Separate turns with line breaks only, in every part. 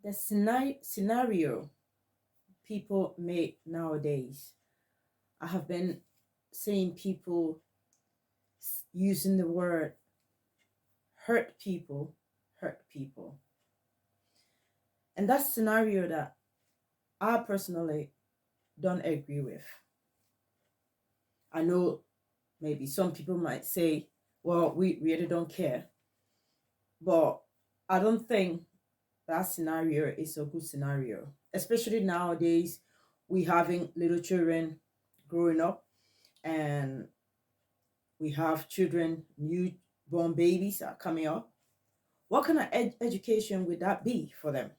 The scenario people make nowadays, I have been seeing people using the word hurt people, hurt people. And that's scenario that I personally don't agree with. I know maybe some people might say, well, we really don't care. But I don't think that scenario is a good scenario, especially nowadays. We having little children growing up, and we have children, newborn babies are coming up. What kind of education would that be for them?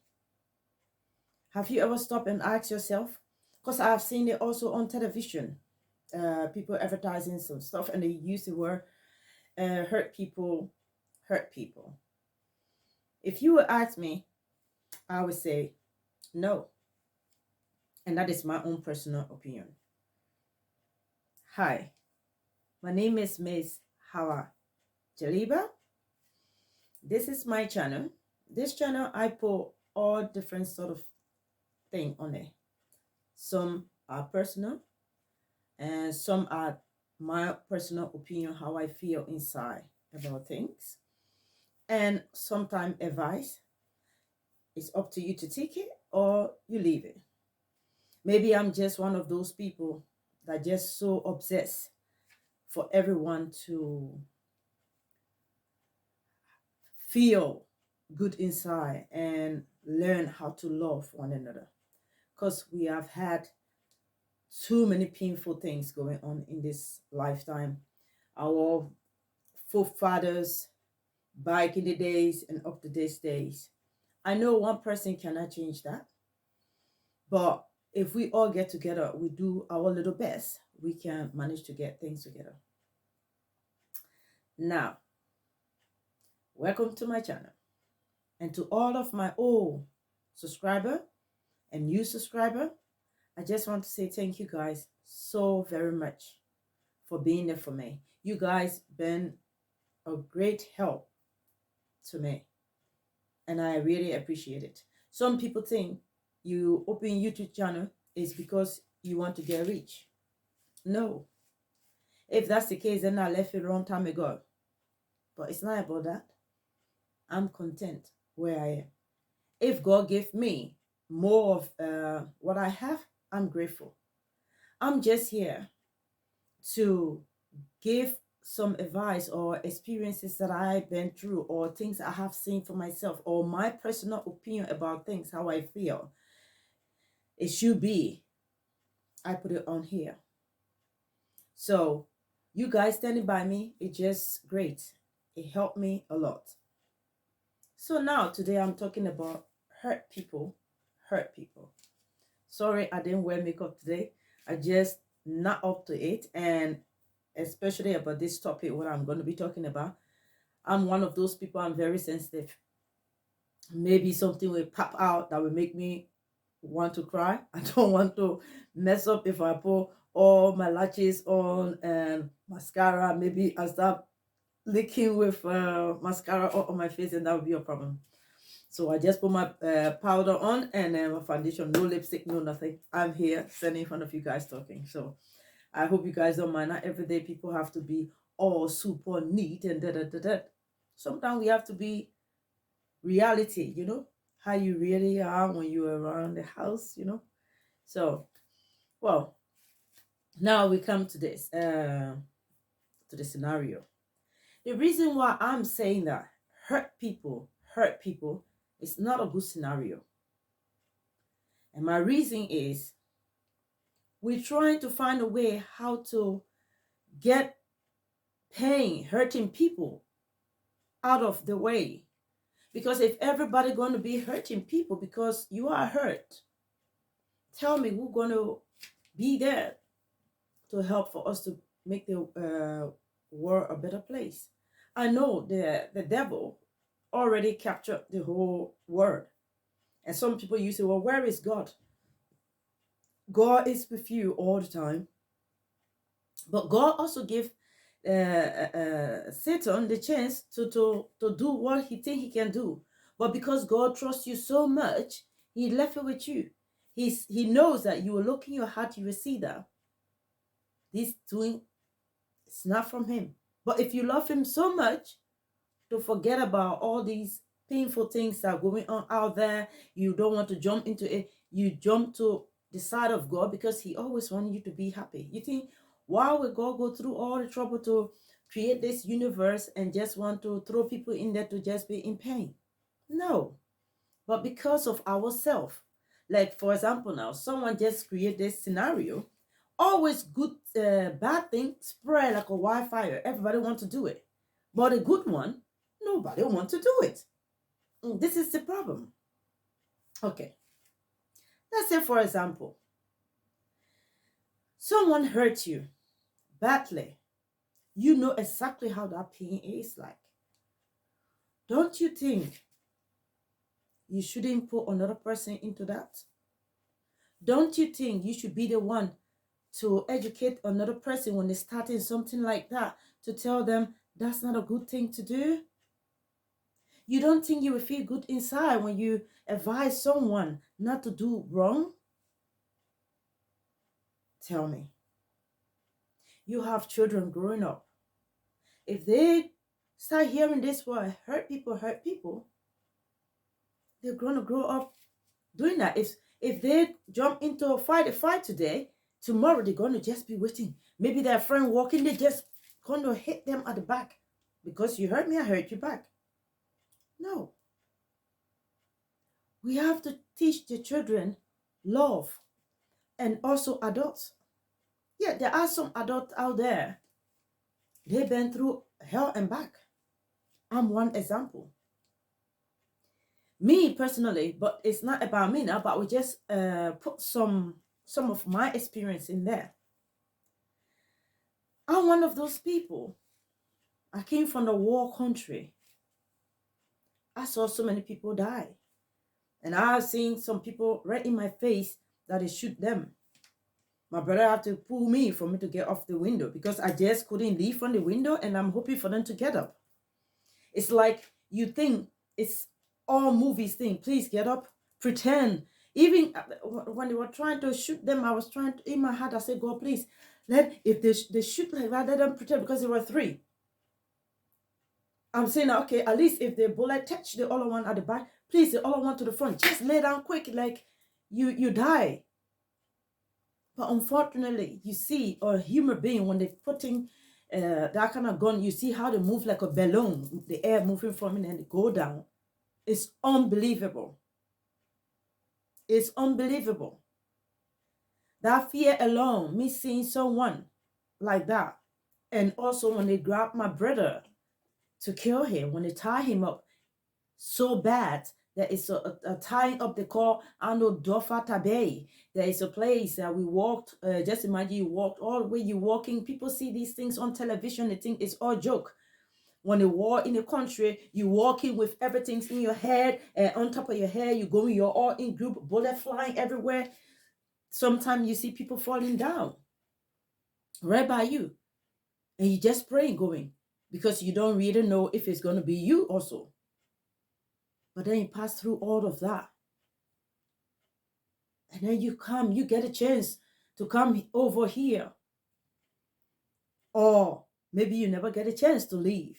Have you ever stopped and asked yourself? Because I've seen it also on television. People advertising some stuff, and they use the word hurt people, hurt people. If you would ask me, I would say no. And that is my own personal opinion. Hi, my name is Miss Hawa Jalibah. This is my channel. This channel, I put all different sort of thing on it. Some are personal, and some are my personal opinion, how I feel inside about things. And sometimes advice. It's up to you to take it or you leave it. Maybe I'm just one of those people that just so obsessed for everyone to feel good inside and learn how to love one another. Because we have had too many painful things going on in this lifetime. Our forefathers back in the days and up to these days. I know one person cannot change that, but if we all get together, we do our little best, we can manage to get things together. Now, welcome to my channel. And to all of my old subscriber and new subscriber, I just want to say thank you guys so very much for being there for me. You guys been a great help to me, and I really appreciate it. Some people think you open YouTube channel is because you want to get rich. No. If that's the case, then I left it a long time ago. But it's not about that. I'm content where I am. If God gave me more of what I have, I'm grateful. I'm just here to give some advice or experiences that I've been through or things I have seen for myself or my personal opinion about things, how I feel. It should be. I put it on here. So you guys standing by me, it's just great. It helped me a lot. So now today I'm talking about hurt people, hurt people. Sorry, I didn't wear makeup today. I just not up to it, and especially about this topic, what I'm going to be talking about. I'm one of those people, I'm very sensitive. Maybe something will pop out that will make me want to cry. I don't want to mess up if I put all my lashes on and mascara. Maybe I start licking with mascara on my face, and that would be a problem. So I just put my powder on and my foundation, no lipstick, no nothing. I'm here standing in front of you guys talking. So I hope you guys don't mind. Not every day people have to be all super neat and da. Sometimes we have to be reality, how you really are when you're around the house, So, well, now we come to this, to the scenario. The reason why I'm saying that hurt people, it's not a good scenario. And my reason is we're trying to find a way how to get pain, hurting people out of the way. Because if everybody going to be hurting people because you are hurt, tell me who's going to be there to help for us to make the world a better place. I know the devil already captured the whole world. And some people use it, well, where is God? God is with you all the time. But God also give Satan the chance to do what he think he can do. But because God trusts you so much, he left it with you. He knows that you will look in your heart, you will see that this doing, it's not from him. But if you love him so much, to forget about all these painful things that are going on out there, you don't want to jump into it. You jump to the side of God because he always wants you to be happy. You think, why would God go through all the trouble to create this universe and just want to throw people in there to just be in pain? No, but because of ourselves. Like, for example, now someone just create this scenario, always good, bad thing spread like a wildfire. Everybody want to do it, but a good one, nobody want to do it. This is the problem. Okay, let's say, for example, someone hurt you badly. You know exactly how that pain is like. Don't you think you shouldn't put another person into that? Don't you think you should be the one to educate another person when they're starting something like that, to tell them that's not a good thing to do? You don't think you will feel good inside when you advise someone not to do wrong? Tell me. You have children growing up. If they start hearing this word, hurt people, they're going to grow up doing that. If they jump into a fight today, tomorrow they're going to just be waiting. Maybe their friend walking, they just going to hit them at the back. Because you hurt me, I hurt you back. No. We have to teach the children love, and also adults. Yeah, there are some adults out there, they've been through hell and back. I'm one example. Me personally, but it's not about me now, but we just put some of my experience in there. I'm one of those people. I came from a war country. I saw so many people die. And I've seen some people right in my face that they shoot them. My brother had to pull me for me to get off the window because I just couldn't leave from the window, and I'm hoping for them to get up. It's like you think it's all movies thing. Please get up, pretend. Even when they were trying to shoot them, I was trying to, in my heart, I said, God, please, if they shoot like that, let them pretend, because there were 3. I'm saying, okay, at least if the bullet touch the other one at the back, please, the other one to the front, just lay down quick, like you die. But unfortunately, you see a human being, when they're putting that kind of gun, you see how they move like a balloon, the air moving from it and they go down. It's unbelievable. It's unbelievable. That fear alone, me seeing someone like that. And also when they grabbed my brother to kill him, when they tie him up so bad, there is a tying up they call Dofa Tabe. There is a place that we walked, just imagine you walked all the way, you walking, people see these things on television, they think it's all joke. When you walk in a country, you walking with everything in your head, and on top of your head, you're all in group, bullet flying everywhere. Sometimes you see people falling down right by you, and you just praying going, because you don't really know if it's going to be you also. But then you pass through all of that. And then you get a chance to come over here. Or maybe you never get a chance to leave.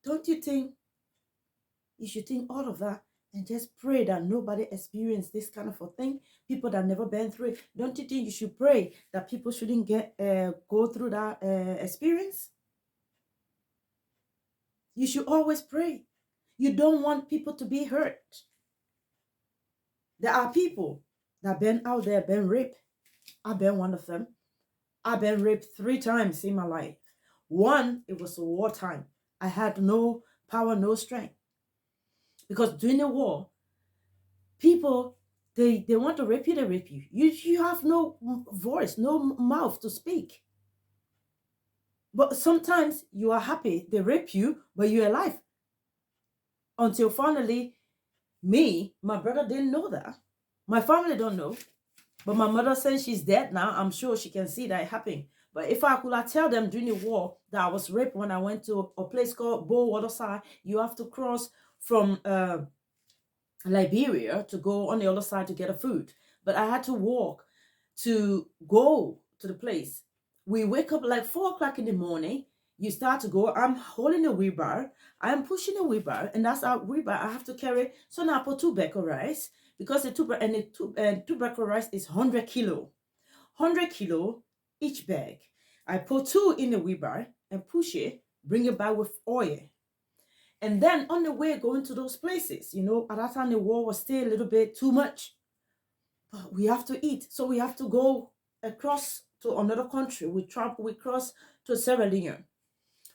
Don't you think you should think all of that and just pray that nobody experienced this kind of a thing? People that never been through it. Don't you think you should pray that people shouldn't go through that experience? You should always pray. You don't want people to be hurt. There are people that been out there, been raped. I've been one of them. I've been raped 3 times in my life. One, it was a wartime. I had no power, no strength. Because during the war, people, they want to rape you, they rape you. You have no voice, no mouth to speak. But sometimes you are happy they rape you, but you're alive. Until finally, my brother didn't know that. My family don't know. But my mother says she's dead now. I'm sure she can see that happening. But if I could I tell them during the war that I was raped when I went to a place called Bow Waterside, you have to cross from Liberia to go on the other side to get a food. But I had to walk to go to the place. We wake up like 4 o'clock in the morning. You start to go. I'm holding a wheelbarrow. I'm pushing a wheelbarrow, and that's our wheelbarrow. I have to carry. So now I put 2 bag of rice because the 2 bag of rice is 100 kilo. 100 kilo each bag. I put 2 in the wheelbarrow and push it, bring it back with oil. And then on the way going to those places, at that time the war was still a little bit too much. But we have to eat. So we have to go across to another country. We cross to Sierra Leone.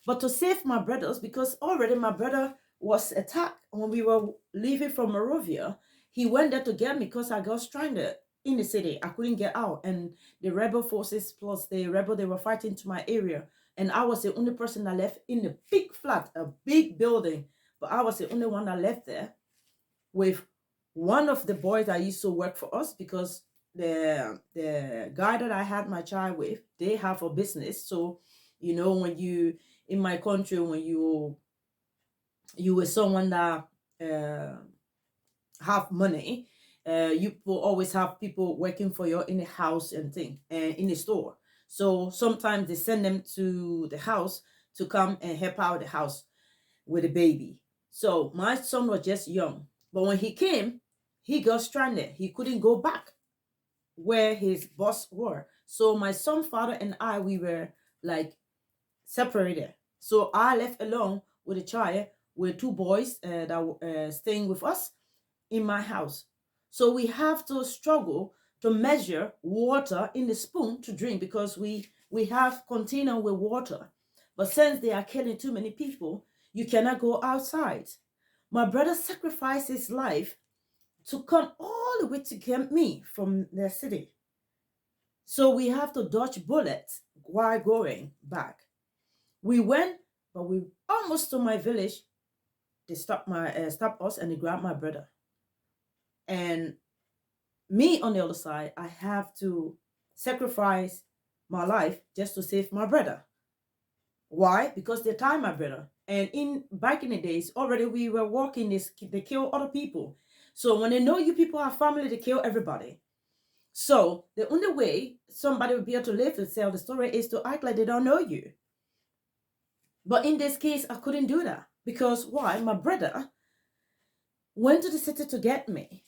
But to save my brothers, because already my brother was attacked when we were leaving from Morovia. He went there to get me because I got stranded in the city. I couldn't get out. And the rebel forces plus the rebel, they were fighting to my area. And I was the only person that left in the big flat, a big building. But I was the only one that left there with one of the boys that used to work for us, because the guy that I had my child with, they have a business. So, when you in my country, when you were someone that have money, you will always have people working for you in the house and thing and in the store. So sometimes they send them to the house to come and help out the house with a baby. So my son was just young, but when he came, he got stranded. He couldn't go back where his boss were. So my son, father, and I, we were like separated. So I left alone with a child with 2 boys that were staying with us in my house. So we have to struggle to measure water in the spoon to drink, because we have container with water. But since they are killing too many people, you cannot go outside. My brother sacrificed his life to come all the way to get me from their city. So we have to dodge bullets while going back. We went, but we almost to my village. They stopped us and they grabbed my brother. And me on the other side, I have to sacrifice my life just to save my brother. Why? Because they tied my brother. And back in the days, already we were walking this, they kill other people. So when they know you people have family, they kill everybody. So the only way somebody will be able to live and tell the story is to act like they don't know you. But in this case, I couldn't do that. Because why? My brother went to the city to get me.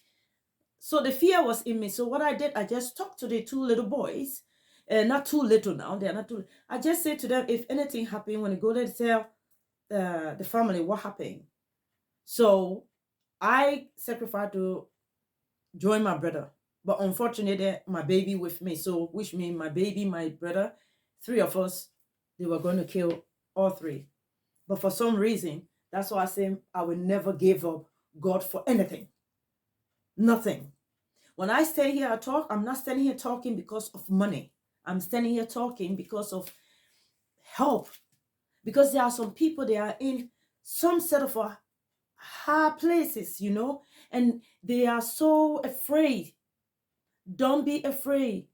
So the fear was in me. So what I did, I just talked to the 2 little boys. Not too little now. They're not too. I just said to them, if anything happened, when you go there, tell the family what happened. So I sacrificed to join my brother. But unfortunately, my baby with me. So which means my baby, my brother, 3 of us, they were going to kill all 3. But for some reason, that's why I say I will never give up God for anything. Nothing. When I stand here and talk, I'm not standing here talking because of money. I'm standing here talking because of help. Because there are some people, they are in some set of hard places, and they are so afraid. Don't be afraid.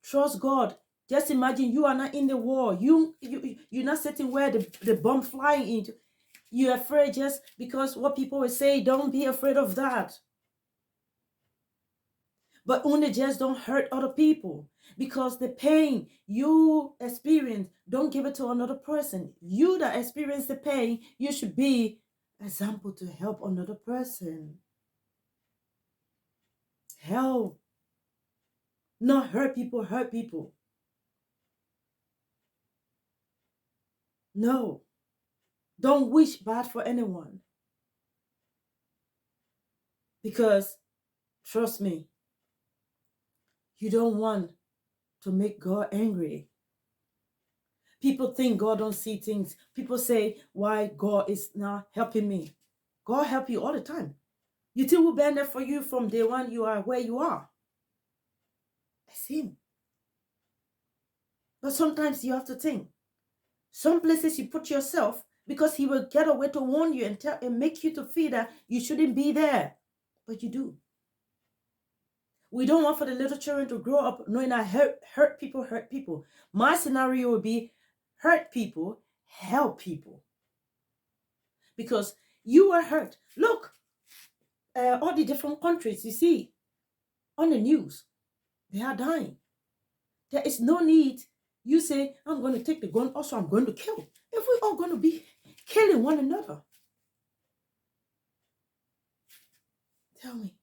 Trust God. Just imagine you are not in the war. You're not sitting where the bomb flying into. You're afraid just because what people will say. Don't be afraid of that. But only just don't hurt other people, because the pain you experience, don't give it to another person. You that experience the pain, you should be an example to help another person. Help. Not hurt people, hurt people. No. Don't wish bad for anyone. Because, trust me, you don't want to make God angry. People think God don't see things. People say, why God is not helping me? God help you all the time. You think will be there for you from day one you are where you are. It's Him. But sometimes you have to think. Some places you put yourself because He will get a way to warn you and make you to feel that you shouldn't be there. But you do. We don't want for the little children to grow up knowing that hurt people hurt people. My scenario would be hurt people, help people. Because you were hurt. Look, all the different countries you see on the news, they are dying. There is no need. You say, I'm going to take the gun, also I'm going to kill. If we're all going to be killing one another, tell me,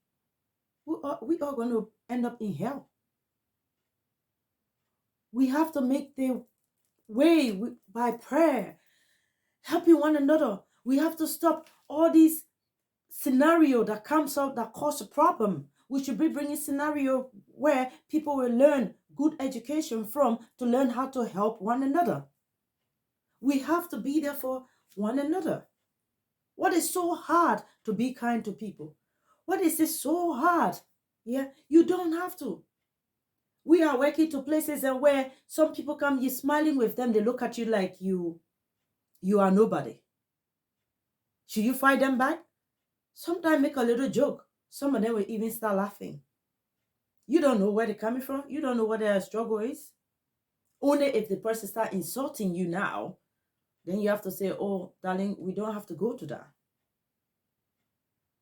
we are going to end up in hell. We have to make the way by prayer, helping one another. We have to stop all these scenario that comes out that cause a problem. We should be bringing scenario where people will learn good education from to learn how to help one another. We have to be there for one another. What is so hard to be kind to people? What is it so hard? Yeah, you don't have to. We are working to places and where some people come, you're smiling with them, they look at you like you are nobody. Should you fight them back? Sometimes make a little joke. Some of them will even start laughing. You don't know where they're coming from. You don't know what their struggle is. Only if the person start insulting you now, then you have to say, oh, darling, we don't have to go to that.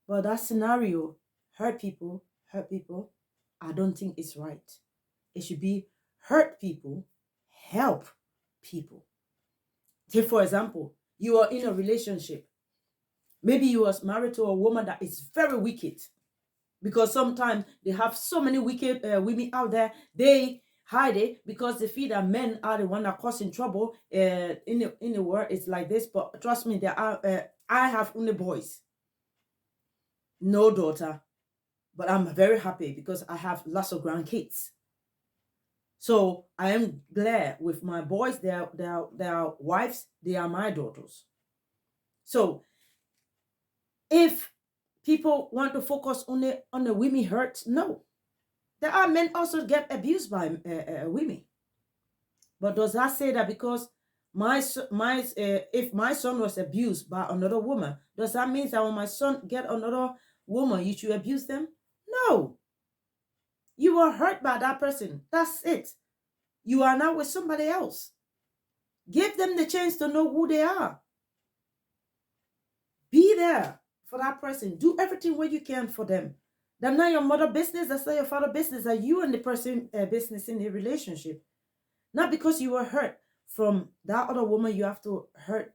But that scenario, hurt people, I don't think it's right. It should be hurt people, help people. Take, for example, you are in a relationship. Maybe you was married to a woman that is very wicked. Because sometimes they have so many wicked women out there. They hide it because they feel that men are the one that causing trouble in the world. It's like this. But trust me, there are. I have only boys, no daughter. But I'm very happy because I have lots of grandkids. So I am glad with my boys. Their wives. They are my daughters. So if people want to focus on the women hurt, no. There are men also get abused by women. But does that say that because if my son was abused by another woman, does that mean that when my son get another woman, you should abuse them? No. You were hurt by that person. That's it. You are now with somebody else. Give them the chance to know who they are. Be there for that person. Do everything what you can for them. That's not your mother business. That's not your father business. That you and the person business in the relationship. Not because you were hurt from that other woman, you have to hurt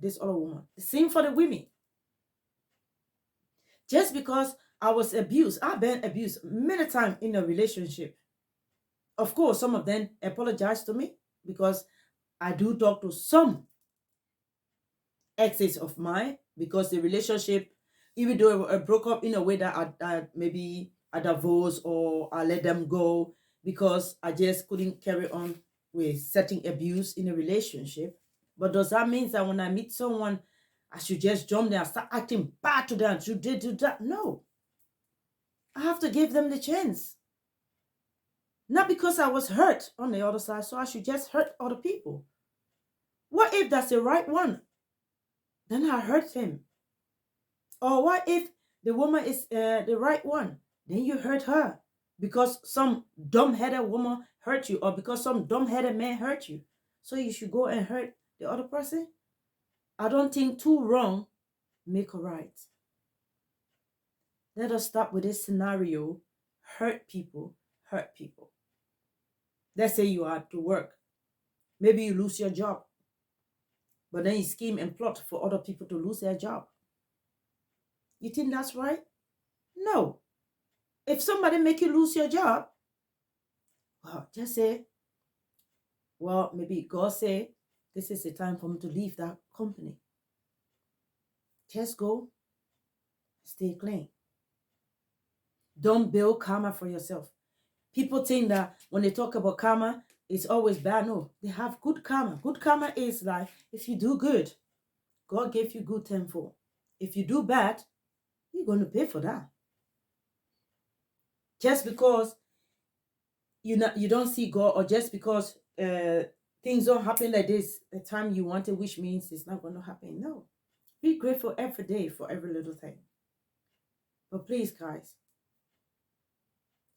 this other woman. The same for the women. Just because I was abused, I've been abused many times in a relationship. Of course, some of them apologize to me because I do talk to some exes of mine because the relationship, even though I broke up in a way that I maybe I divorced or I let them go because I just couldn't carry on with certain abuse in a relationship. But does that mean that when I meet someone, I should just jump there and start acting bad to them? Should they do that? No. I have to give them the chance. Not because I was hurt on the other side, so I should just hurt other people. What if that's the right one? Then I hurt him. Or what if the woman is the right one? Then you hurt her because some dumb-headed woman hurt you or because some dumb-headed man hurt you. So you should go and hurt the other person? I don't think two wrong make a right. Let us stop with this scenario. Hurt people, hurt people. Let's say you are to work. Maybe you lose your job. But then you scheme and plot for other people to lose their job. You think that's right? No. If somebody make you lose your job, well, just say, well, maybe God say, this is the time for me to leave that company. Just go, stay clean. Don't build karma for yourself. People think that when they talk about karma, it's always bad. No, they have good karma. Good karma is like, if you do good, God gave you good tenfold. If you do bad, you're going to pay for that. Just because you don't see God, or just because things don't happen like this the time you want it, which means it's not going to happen. No. Be grateful every day for every little thing. But please, guys,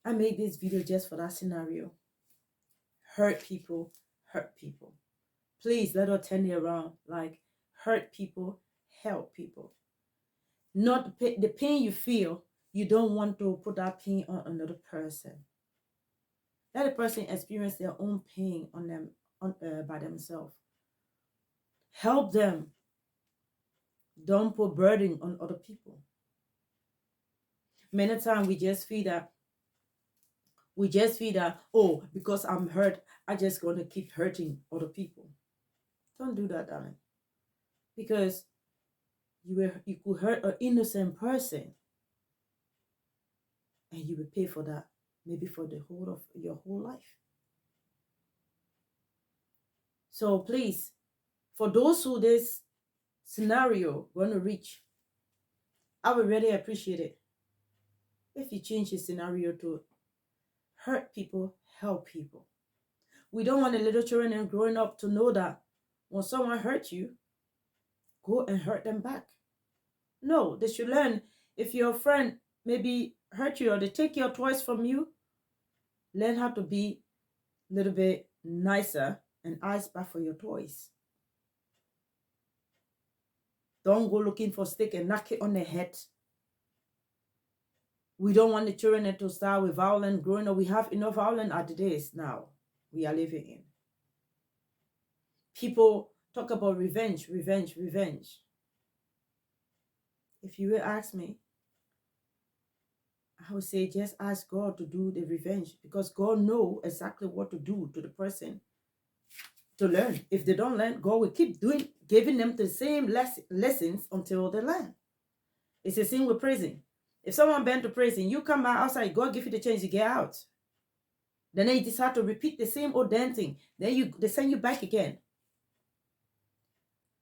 I made this video just for that scenario. Hurt people, hurt people. Please let us turn it around. Like, hurt people, help people. Not the pain you feel, you don't want to put that pain on another person. Let the person experience their own pain on them by themselves. Help them. Don't put burden on other people. Many times we just feel that, oh, because I'm hurt, I just gonna keep hurting other people. Don't do that, darling. Because you could hurt an innocent person, and you will pay for that, maybe for the whole of your whole life. So please, for those who this scenario going to reach, I would really appreciate it if you change the scenario to hurt people, help people. We don't want the little children and growing up to know that when someone hurts you, go and hurt them back. No, they should learn. If your friend maybe hurt you or they take your toys from you, learn how to be a little bit nicer and ask back for your toys. Don't go looking for stick and knock it on the head. We don't want the children to start with violence growing up. We have enough violence at the days now we are living in. People talk about revenge, revenge, revenge. If you will ask me, I would say just ask God to do the revenge, because God knows exactly what to do to the person to learn. If they don't learn, God will keep giving them the same lessons until they learn. It's the same with prison. If someone been to prison, you come out outside, God give you the chance, you get out. Then they decide to repeat the same old damn thing. Then they send you back again.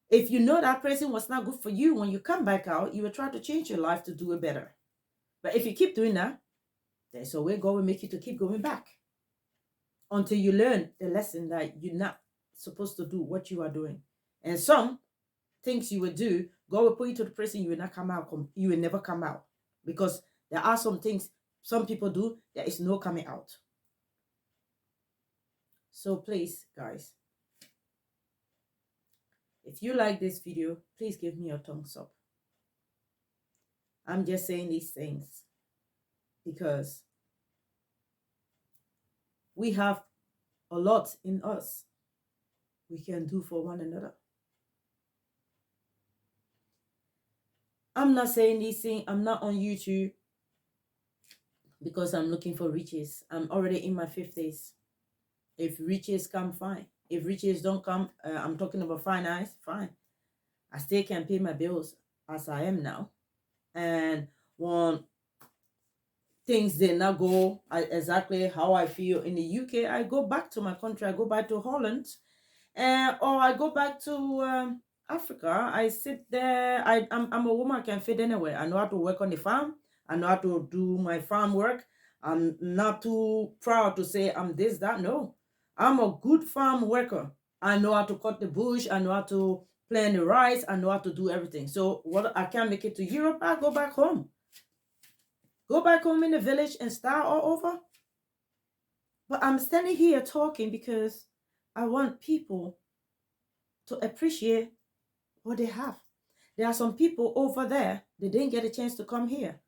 If you know that prison was not good for you, when you come back out, you will try to change your life to do it better. But if you keep doing that, there's a way God will make you to keep going back until you learn the lesson that you're not supposed to do what you are doing. And some things you will do, God will put you to the prison, you will not come out. You will never come out, because there are some things some people do, there is no coming out. So please, guys, if you like this video, please give me a thumbs up. I'm just saying these things because we have a lot in us we can do for one another. I'm not saying these things. I'm not on YouTube because I'm looking for riches. I'm already in my 50s. If riches come, fine. If riches don't come, I'm talking about finance, fine. I still can pay my bills as I am now. And when things did not go exactly how I feel in the UK, I go back to my country. I go back to Holland, or I go back to Africa. I sit there. I'm a woman. I can fit anywhere. I know how to work on the farm. I know how to do my farm work. I'm not too proud to say I'm this, that. No, I'm a good farm worker. I know how to cut the bush. I know how to plant the rice. I know how to do everything. So what I can't make it to Europe, I go back home. Go back home in the village and start all over. But I'm standing here talking because I want people to appreciate what they have. There are some people over there, they didn't get a chance to come here.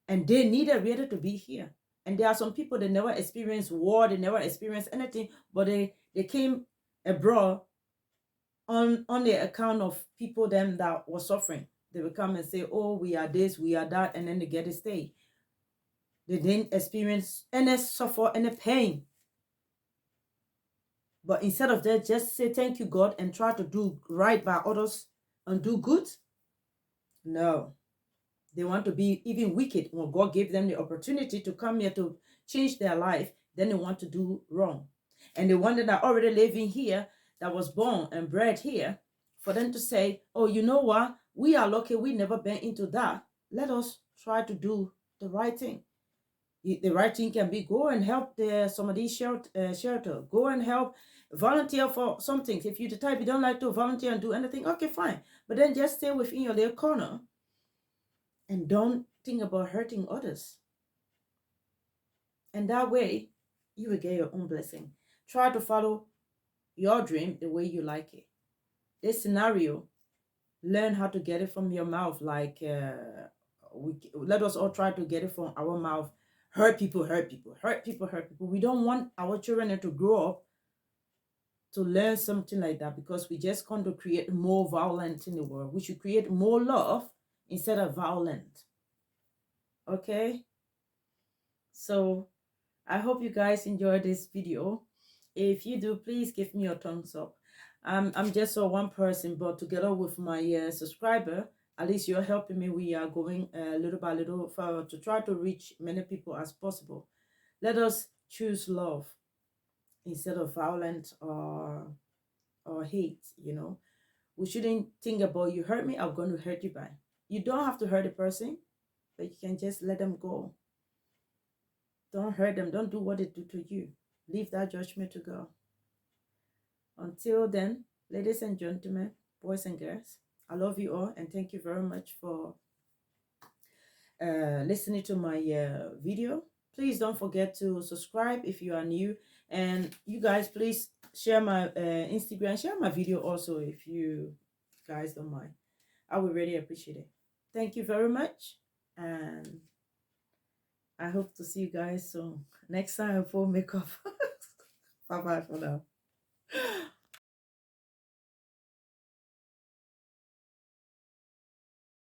And they needed really to be here. And there are some people that never experienced war, they never experienced anything, but they came abroad on the account of people them that were suffering. They will come and say, oh, we are this, we are that, and then they get to stay. They didn't experience any suffer, any pain. But instead of that, just say thank you, God, and try to do right by others and do good. No. They want to be even wicked. When God gave them the opportunity to come here to change their life, then they want to do wrong. And the one that are already living here, that was born and bred here, for them to say, oh, you know what? We are lucky we never been into that. Let us try to do the right thing. The right thing can be go and help some of these shelter. Go and help, volunteer for some things. If you're the type you don't like to volunteer and do anything, okay, fine. But then just stay within your little corner and don't think about hurting others. And that way, you will get your own blessing. Try to follow your dream the way you like it. This scenario, learn how to get it from your mouth. Like, let us all try to get it from our mouth. Hurt people, hurt people, hurt people, hurt people. We don't want our children to grow up to learn something like that, because we just want to create more violence in the world. We should create more love instead of violence. Okay? So I hope you guys enjoyed this video. If you do, please give me a thumbs up. I'm just a one person, but together with my subscriber, at least you're helping me. We are going little by little to try to reach many people as possible. Let us choose love instead of violence or hate. We shouldn't think about, you hurt me, I'm going to hurt you back. You don't have to hurt a person, but you can just let them go. Don't hurt them. Don't do what they do to you. Leave that judgment to God. Until then, ladies and gentlemen, boys and girls, I love you all, and thank you very much for listening to my video. Please don't forget to subscribe if you are new, and you guys please share my Instagram, share my video also if you guys don't mind. I would really appreciate it. Thank you very much, and I hope to see you guys soon. Next time for makeup. Bye bye for now.